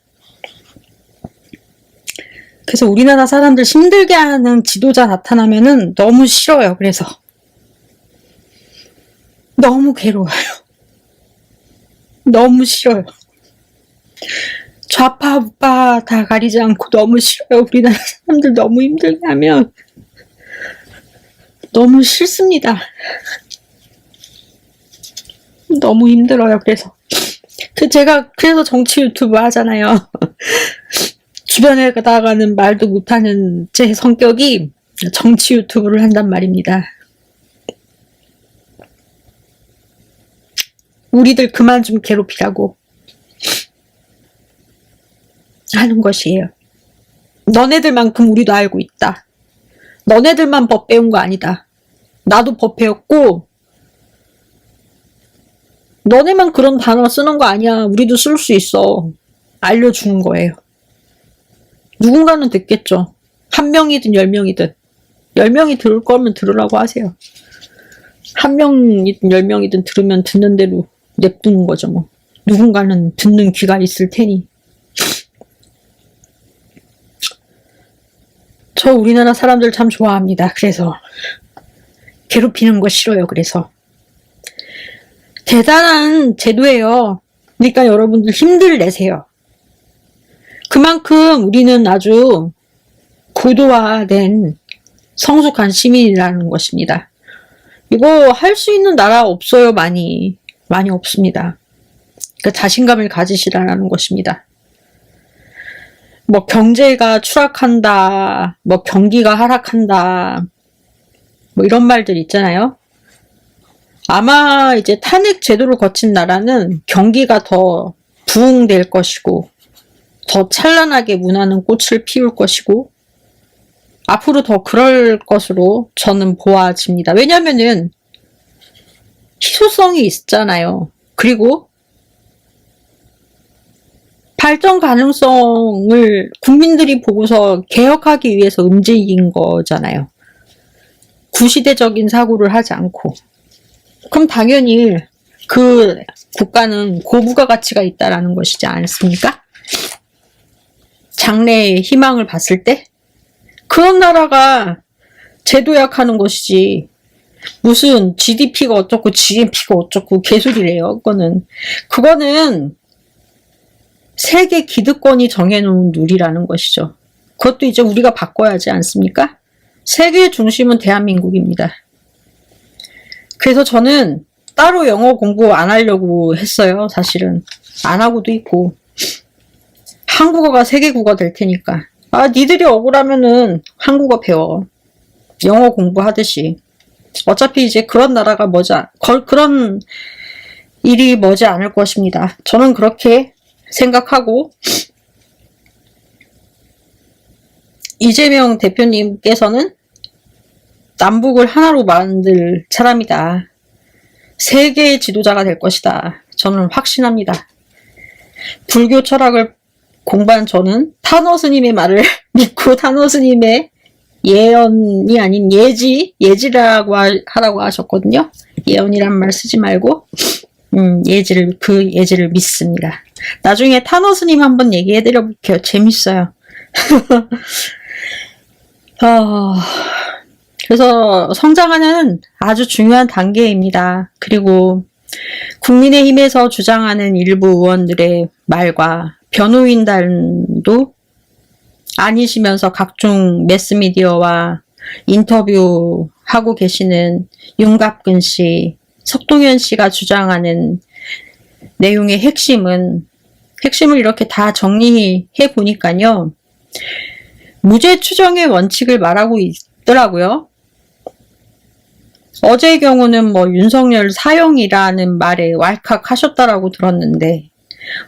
그래서 우리나라 사람들 힘들게 하는 지도자 나타나면은 너무 싫어요, 그래서. 너무 괴로워요. 너무 싫어요. 좌파, 우파 다 가리지 않고 너무 싫어요. 우리나라 사람들 너무 힘들게 하면 너무 싫습니다. 너무 힘들어요. 제가 그래서 정치 유튜브 하잖아요. 주변에 나가는 말도 못하는 제 성격이 정치 유튜브를 한단 말입니다. 우리들 그만 좀 괴롭히라고 하는 것이에요. 너네들만큼 우리도 알고 있다. 너네들만 법 배운 거 아니다. 나도 법 배웠고 너네만 그런 단어 쓰는 거 아니야. 우리도 쓸 수 있어. 알려주는 거예요. 누군가는 듣겠죠. 1명이든 10명이든. 10명이 들을 거면 들으라고 하세요. 한 명이든 10명이든 들으면 듣는 대로 냅두는 거죠, 뭐. 누군가는 듣는 귀가 있을 테니. 저 우리나라 사람들 참 좋아합니다. 그래서 괴롭히는 거 싫어요. 그래서 대단한 제도예요. 그러니까 여러분들 힘들 내세요. 그만큼 우리는 아주 고도화된 성숙한 시민이라는 것입니다. 이거 할 수 있는 나라 없어요. 많이 없습니다. 그 자신감을 가지시라는 것입니다. 뭐 경제가 추락한다, 뭐 경기가 하락한다, 뭐 이런 말들 있잖아요. 아마 이제 탄핵 제도를 거친 나라는 경기가 더 부흥될 것이고, 더 찬란하게 문화는 꽃을 피울 것이고, 앞으로 더 그럴 것으로 저는 보아집니다. 왜냐면은 희소성이 있잖아요. 그리고 발전 가능성을 국민들이 보고서 개혁하기 위해서 움직인 거잖아요. 구시대적인 사고를 하지 않고. 그럼 당연히 그 국가는 고부가 가치가 있다라는 것이지 않습니까? 장래의 희망을 봤을 때 그런 나라가 제도약하는 것이지 무슨 GDP가 어쩌고 GNP가 어쩌고 개소리래요. 그거는 세계 기득권이 정해놓은 룰이라는 것이죠. 그것도 이제 우리가 바꿔야 하지 않습니까? 세계의 중심은 대한민국입니다. 그래서 저는 따로 영어 공부 안 하려고 했어요. 사실은 안 하고도 있고 한국어가 세계국어 될 테니까 니들이 억울하면은 한국어 배워. 영어 공부하듯이. 어차피 이제 그런 나라가 그런 일이 머지 않을 것입니다. 저는 그렇게 생각하고 이재명 대표님께서는 남북을 하나로 만들 사람이다. 세계의 지도자가 될 것이다. 저는 확신합니다. 불교 철학을 공부한 저는 타노 스님의 말을 믿고 타노 스님의 예언이 아닌 예지라고 하라고 하셨거든요. 예언이란 말 쓰지 말고 그 예지를 믿습니다. 나중에 타노 스님 한번 얘기해드려 볼게요. 재밌어요. 그래서 성장하는 아주 중요한 단계입니다. 그리고 국민의힘에서 주장하는 일부 의원들의 말과 변호인단도 아니시면서 각종 매스미디어와 인터뷰하고 계시는 윤갑근 씨, 석동현 씨가 주장하는 내용의 핵심을 이렇게 다 정리해 보니까요. 무죄 추정의 원칙을 말하고 있더라고요. 어제의 경우는 뭐 윤석열 사형이라는 말에 왈칵 하셨다라고 들었는데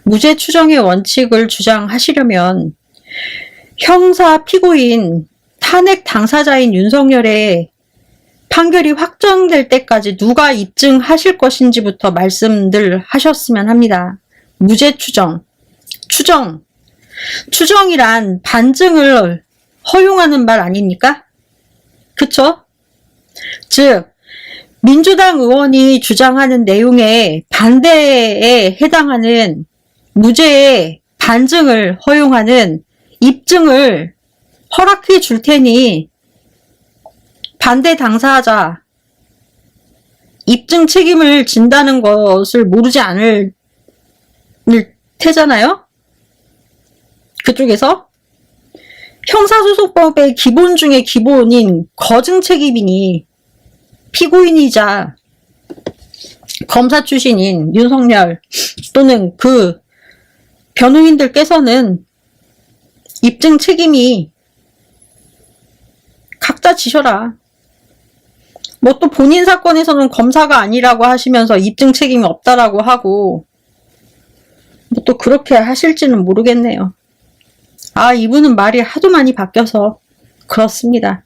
무죄 추정의 원칙을 주장하시려면 형사 피고인 탄핵 당사자인 윤석열의 판결이 확정될 때까지 누가 입증하실 것인지부터 말씀들 하셨으면 합니다. 무죄 추정이란 반증을 허용하는 말 아닙니까? 그쵸? 즉 민주당 의원이 주장하는 내용의 반대에 해당하는 무죄의 반증을 허용하는 입증을 허락해 줄 테니 반대 당사자 입증 책임을 진다는 것을 모르지 않을 테잖아요? 그쪽에서 형사소송법의 기본 중에 기본인 거증 책임이니 피고인이자 검사 출신인 윤석열 또는 그 변호인들께서는 입증 책임이 각자 지셔라. 뭐 또 본인 사건에서는 검사가 아니라고 하시면서 입증 책임이 없다라고 하고 뭐 또 그렇게 하실지는 모르겠네요. 이분은 말이 하도 많이 바뀌어서 그렇습니다.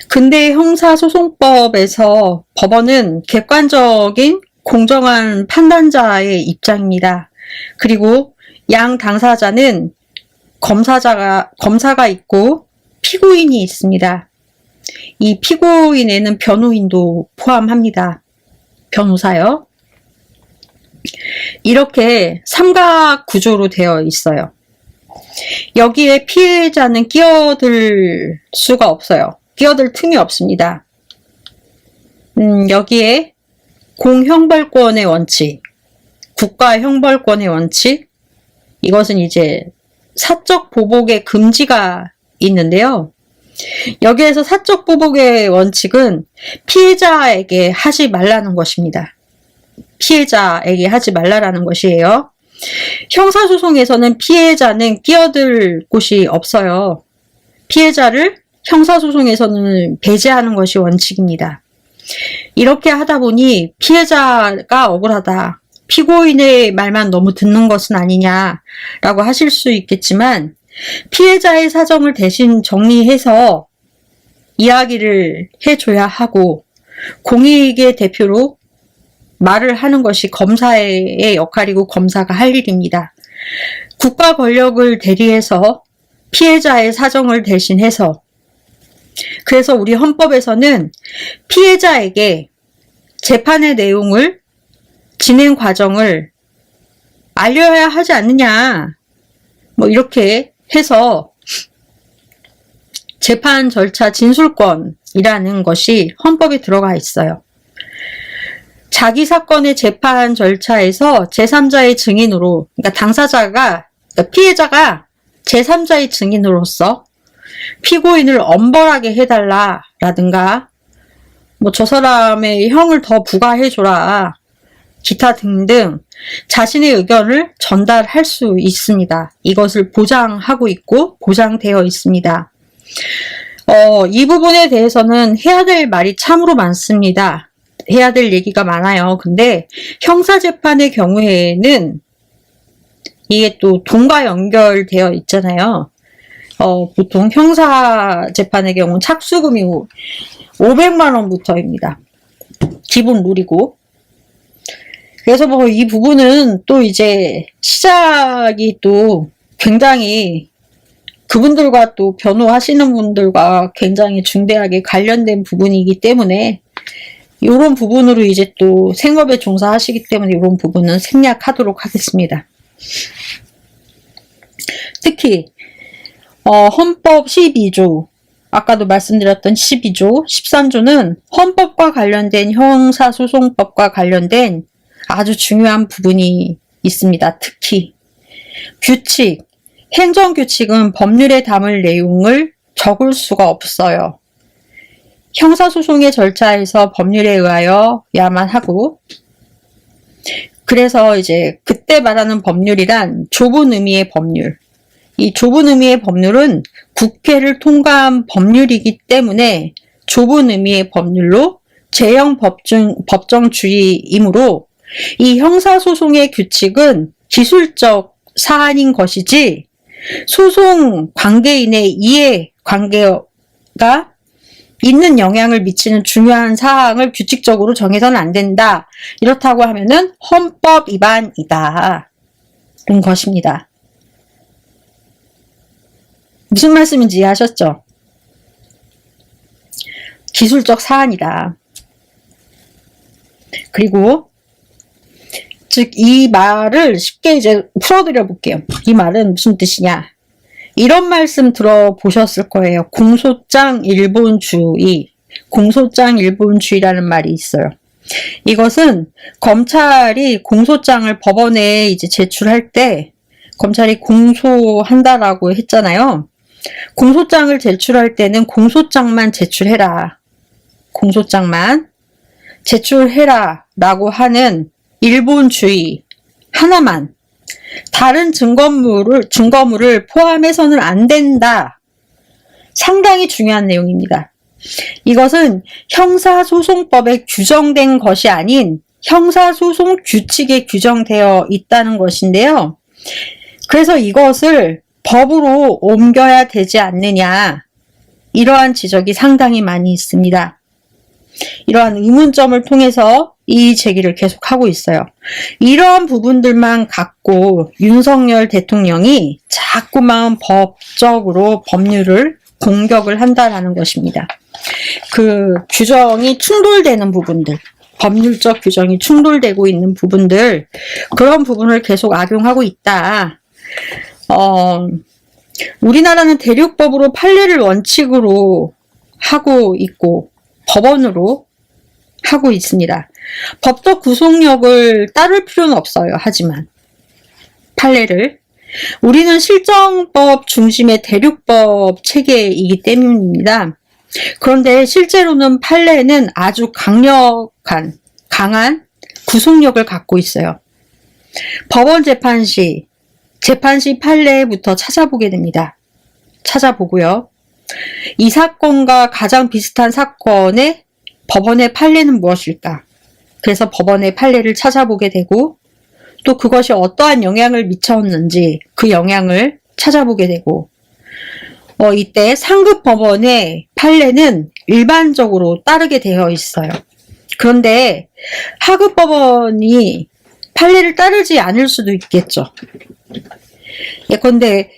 근대 형사소송법에서 법원은 객관적인 공정한 판단자의 입장입니다. 그리고 양 당사자는 검사가 있고 피고인이 있습니다. 이 피고인에는 변호인도 포함합니다. 변호사요. 이렇게 삼각 구조로 되어 있어요. 여기에 피해자는 끼어들 수가 없어요. 끼어들 틈이 없습니다. 여기에 공형벌권의 원칙, 국가형벌권의 원칙, 이것은 이제 사적 보복의 금지가 있는데요. 여기에서 사적 보복의 원칙은 피해자에게 하지 말라는 것입니다. 피해자에게 하지 말라라는 것이에요. 형사소송에서는 피해자는 끼어들 곳이 없어요. 피해자를 형사소송에서는 배제하는 것이 원칙입니다. 이렇게 하다 보니 피해자가 억울하다, 피고인의 말만 너무 듣는 것은 아니냐라고 하실 수 있겠지만, 피해자의 사정을 대신 정리해서 이야기를 해줘야 하고 공익의 대표로 말을 하는 것이 검사의 역할이고 검사가 할 일입니다. 국가 권력을 대리해서 피해자의 사정을 대신해서, 그래서 우리 헌법에서는 피해자에게 재판의 내용을, 진행 과정을 알려야 하지 않느냐, 뭐 이렇게 해서 재판 절차 진술권이라는 것이 헌법에 들어가 있어요. 자기 사건의 재판 절차에서 제3자의 증인으로, 그러니까 당사자가, 그러니까 피해자가 제3자의 증인으로서 피고인을 엄벌하게 해달라라든가, 뭐 저 사람의 형을 더 부과해줘라, 기타 등등 자신의 의견을 전달할 수 있습니다. 이것을 보장하고 있고 보장되어 있습니다. 이 부분에 대해서는 해야 될 말이 참으로 많습니다. 해야 될 얘기가 많아요. 근데 형사재판의 경우에는 이게 또 돈과 연결되어 있잖아요. 보통 형사재판의 경우 착수금이 500만 원부터입니다. 기본 룰이고. 그래서 뭐 이 부분은 또 이제 시작이 또 굉장히 그분들과 또 변호하시는 분들과 굉장히 중대하게 관련된 부분이기 때문에 이런 부분으로 이제 또 생업에 종사하시기 때문에 이런 부분은 생략하도록 하겠습니다. 특히 헌법 12조, 아까도 말씀드렸던 12조, 13조는 헌법과 관련된 형사소송법과 관련된 아주 중요한 부분이 있습니다. 특히 규칙, 행정규칙은 법률에 담을 내용을 적을 수가 없어요. 형사소송의 절차에서 법률에 의하여야만 하고, 그래서 이제 그때 말하는 법률이란 좁은 의미의 법률, 이 좁은 의미의 법률은 국회를 통과한 법률이기 때문에 좁은 의미의 법률로 제형 법정주의이므로 이 형사소송의 규칙은 기술적 사안인 것이지 소송 관계인의 이해 관계가 있는 영향을 미치는 중요한 사항을 규칙적으로 정해서는 안 된다. 이렇다고 하면은 헌법 위반이다. 그런 것입니다. 무슨 말씀인지 이해하셨죠? 기술적 사안이다. 그리고 즉 이 말을 쉽게 이제 풀어드려 볼게요. 이 말은 무슨 뜻이냐? 이런 말씀 들어보셨을 거예요. 공소장 일본주의. 공소장 일본주의라는 말이 있어요. 이것은 검찰이 공소장을 법원에 이제 제출할 때 검찰이 공소한다라고 했잖아요. 공소장을 제출할 때는 공소장만 제출해라. 공소장만 제출해라 라고 하는 일본주의 하나만, 다른 증거물을 포함해서는 안 된다. 상당히 중요한 내용입니다. 이것은 형사소송법에 규정된 것이 아닌 형사소송 규칙에 규정되어 있다는 것인데요. 그래서 이것을 법으로 옮겨야 되지 않느냐, 이러한 지적이 상당히 많이 있습니다. 이러한 의문점을 통해서 이 제기를 계속하고 있어요. 이러한 부분들만 갖고 윤석열 대통령이 자꾸만 법적으로 법률을 공격을 한다라는 것입니다. 그 규정이 충돌되는 부분들, 법률적 규정이 충돌되고 있는 부분들, 그런 부분을 계속 악용하고 있다. 우리나라는 대륙법으로 판례를 원칙으로 하고 있고 법원으로 하고 있습니다. 법적 구속력을 따를 필요는 없어요. 하지만 판례를 우리는 실정법 중심의 대륙법 체계이기 때문입니다. 그런데 실제로는 판례는 아주 강한 구속력을 갖고 있어요. 법원 재판시 판례부터 찾아보게 됩니다. 찾아보고요. 이 사건과 가장 비슷한 사건의 법원의 판례는 무엇일까? 그래서 법원의 판례를 찾아보게 되고 또 그것이 어떠한 영향을 미쳤는지 그 영향을 찾아보게 되고 이때 상급 법원의 판례는 일반적으로 따르게 되어 있어요. 그런데 하급 법원이 판례를 따르지 않을 수도 있겠죠. 예컨대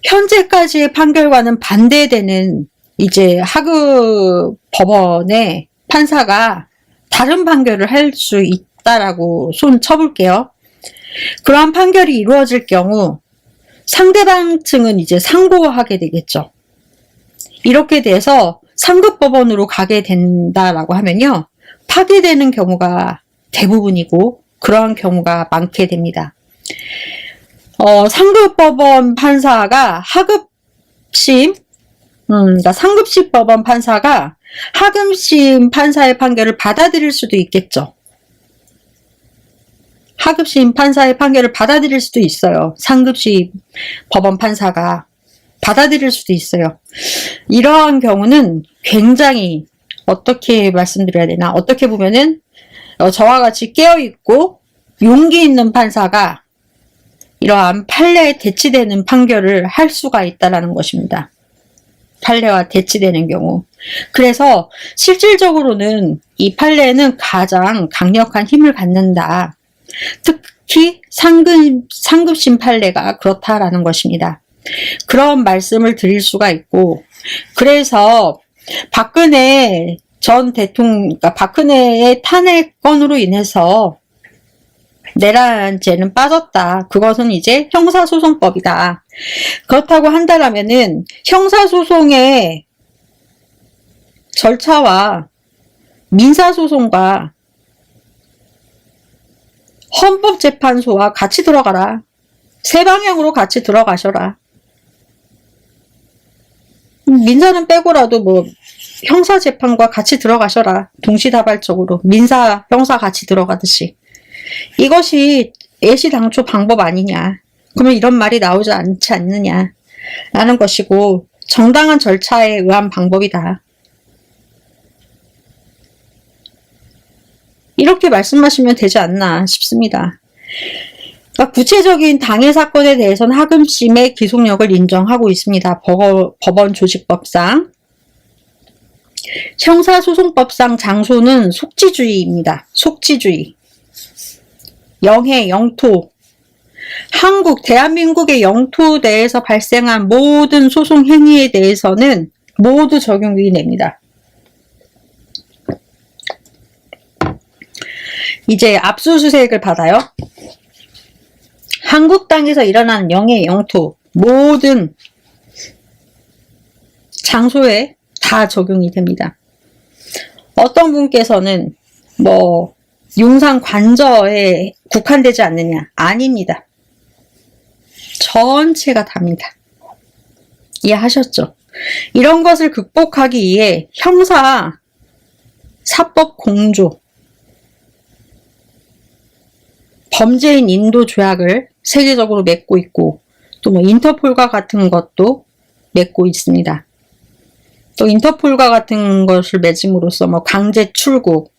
현재까지의 판결과는 반대되는 이제 하급 법원의 판사가 다른 판결을 할 수 있다라고 손 쳐볼게요. 그러한 판결이 이루어질 경우 상대방 측은 이제 상고하게 되겠죠. 이렇게 돼서 상급 법원으로 가게 된다라고 하면요. 파기되는 경우가 대부분이고 그러한 경우가 많게 됩니다. 상급 법원 판사가 그러니까 상급심 법원 판사가 하급심 판사의 판결을 받아들일 수도 있겠죠. 하급심 판사의 판결을 받아들일 수도 있어요. 상급심 법원 판사가 받아들일 수도 있어요. 이러한 경우는 굉장히 어떻게 말씀드려야 되나? 어떻게 보면은 저와 같이 깨어있고 용기 있는 판사가 이러한 판례에 대치되는 판결을 할 수가 있다는 것입니다. 판례와 대치되는 경우. 그래서 실질적으로는 이 판례는 가장 강력한 힘을 갖는다. 특히 상급심 판례가 그렇다라는 것입니다. 그런 말씀을 드릴 수가 있고, 그래서 박근혜 전 대통령, 그러니까 박근혜의 탄핵건으로 인해서 내란죄는 빠졌다. 그것은 이제 형사소송법이다. 그렇다고 한다면은 형사소송의 절차와 민사소송과 헌법재판소와 같이 들어가라. 세 방향으로 같이 들어가셔라. 민사는 빼고라도 뭐 형사재판과 같이 들어가셔라. 동시다발적으로 민사, 형사 같이 들어가듯이. 이것이 애시당초 방법 아니냐. 그러면 이런 말이 나오지 않지 않느냐 라는 것이고 정당한 절차에 의한 방법이다. 이렇게 말씀하시면 되지 않나 싶습니다. 그러니까 구체적인 당해 사건에 대해서는 하급심의 기속력을 인정하고 있습니다. 법원 조직법상. 형사소송법상 장소는 속지주의입니다. 속지주의. 영해, 영토. 대한민국의 영토 내에서 발생한 모든 소송 행위에 대해서는 모두 적용이 됩니다. 이제 압수수색을 받아요. 한국 땅에서 일어나는 영해, 영토 모든 장소에 다 적용이 됩니다. 어떤 분께서는 뭐 용산 관저에 국한되지 않느냐? 아닙니다. 전체가 답니다. 이해하셨죠? 이런 것을 극복하기 위해 형사 사법 공조 범죄인 인도 조약을 세계적으로 맺고 있고 또 뭐 인터폴과 같은 것도 맺고 있습니다. 또 인터폴과 같은 것을 맺음으로써 뭐 강제 출국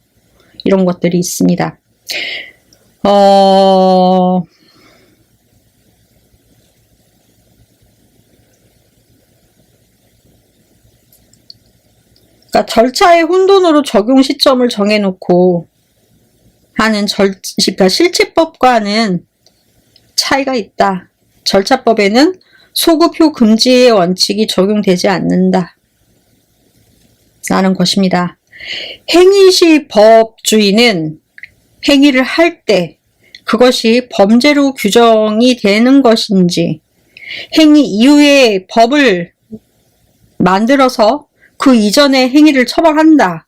이런 것들이 있습니다. 그러니까 절차의 혼돈으로 적용 시점을 정해놓고 하는 그러니까 실체법과는 차이가 있다. 절차법에는 소급효 금지의 원칙이 적용되지 않는다. 라는 것입니다. 행위시 법주의는 행위를 할 때 그것이 범죄로 규정이 되는 것인지 행위 이후에 법을 만들어서 그 이전의 행위를 처벌한다.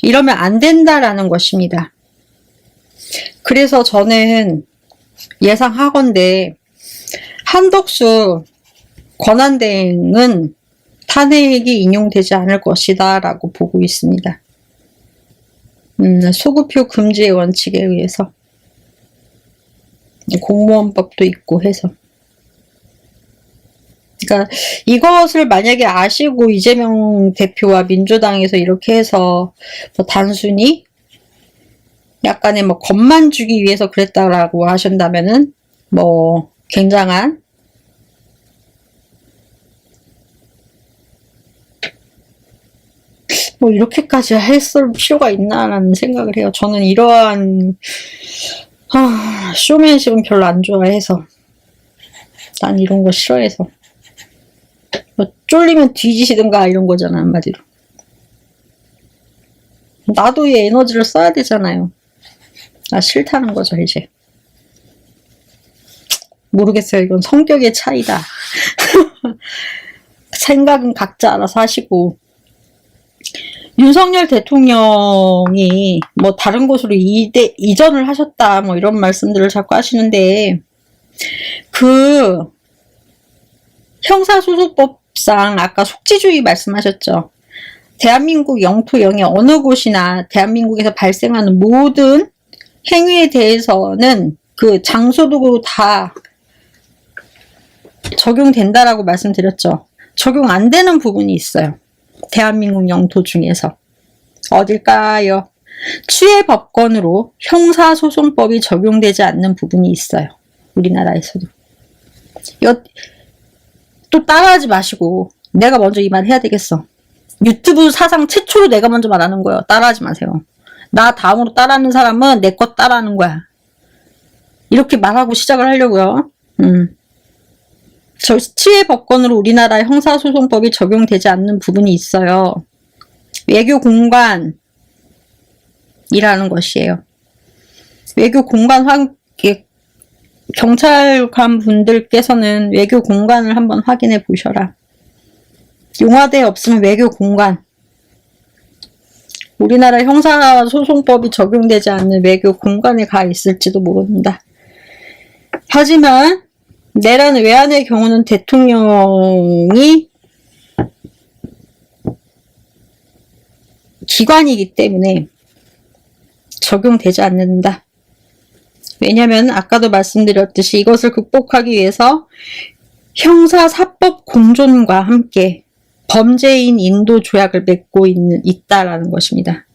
이러면 안 된다라는 것입니다. 그래서 저는 예상하건대 한덕수 권한대행은 탄핵이 인용되지 않을 것이다 라고 보고 있습니다. 소급효 금지의 원칙에 의해서 공무원법도 있고 해서 그러니까 이것을 만약에 아시고 이재명 대표와 민주당에서 이렇게 해서 뭐 단순히 약간의 뭐 겁만 주기 위해서 그랬다라고 하신다면은 뭐 굉장한 뭐 이렇게까지 했을 필요가 있나라는 생각을 해요. 저는 이러한 쇼맨십은 별로 안 좋아해서 난 이런 거 싫어해서 뭐 쫄리면 뒤지시든가 이런 거잖아 한마디로. 나도 이 에너지를 써야 되잖아요. 싫다는 거죠 이제. 모르겠어요. 이건 성격의 차이다. 생각은 각자 알아서 하시고 윤석열 대통령이 뭐 다른 곳으로 이전을 하셨다 뭐 이런 말씀들을 자꾸 하시는데 그 형사소송법상 아까 속지주의 말씀하셨죠. 대한민국 영토 영의 어느 곳이나 대한민국에서 발생하는 모든 행위에 대해서는 그 장소도 다 적용된다라고 말씀드렸죠. 적용 안 되는 부분이 있어요. 대한민국 영토 중에서. 어딜까요? 취해법권으로 형사소송법이 적용되지 않는 부분이 있어요. 우리나라에서도. 또 따라하지 마시고 내가 먼저 이 말 해야 되겠어. 유튜브 사상 최초로 내가 먼저 말하는 거예요. 따라하지 마세요. 나 다음으로 따라하는 사람은 내 것 따라하는 거야. 이렇게 말하고 시작을 하려고요. 취해법권으로 우리나라 형사소송법이 적용되지 않는 부분이 있어요. 외교공간이라는 것이에요. 외교공간 경찰관 분들께서는 외교공간을 한번 확인해 보셔라. 용화대에 없으면 외교공간. 우리나라 형사소송법이 적용되지 않는 외교공간에 가 있을지도 모릅니다. 하지만 내란 외환의 경우는 대통령이 기관이기 때문에 적용되지 않는다. 왜냐하면 아까도 말씀드렸듯이 이것을 극복하기 위해서 형사사법 공존과 함께 범죄인 인도 조약을 맺고 있다라는 것입니다.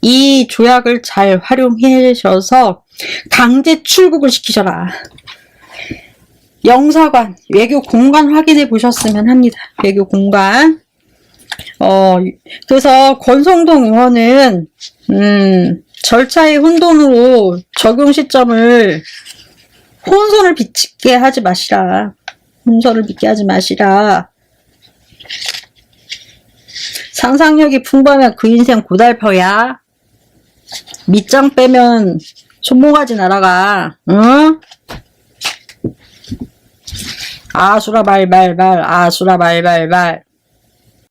이 조약을 잘 활용하셔서 강제 출국을 시키셔라. 영사관, 외교공간 확인해 보셨으면 합니다. 외교공간. 그래서 권성동 의원은 절차의 혼돈으로 적용 시점을 혼선을 빚게 하지 마시라. 혼선을 빚게 하지 마시라. 상상력이 풍부하면 그 인생 고달퍼야. 밑장 빼면 손모가지 날아가. 응? 아수라 발발발, 아수라 발발발.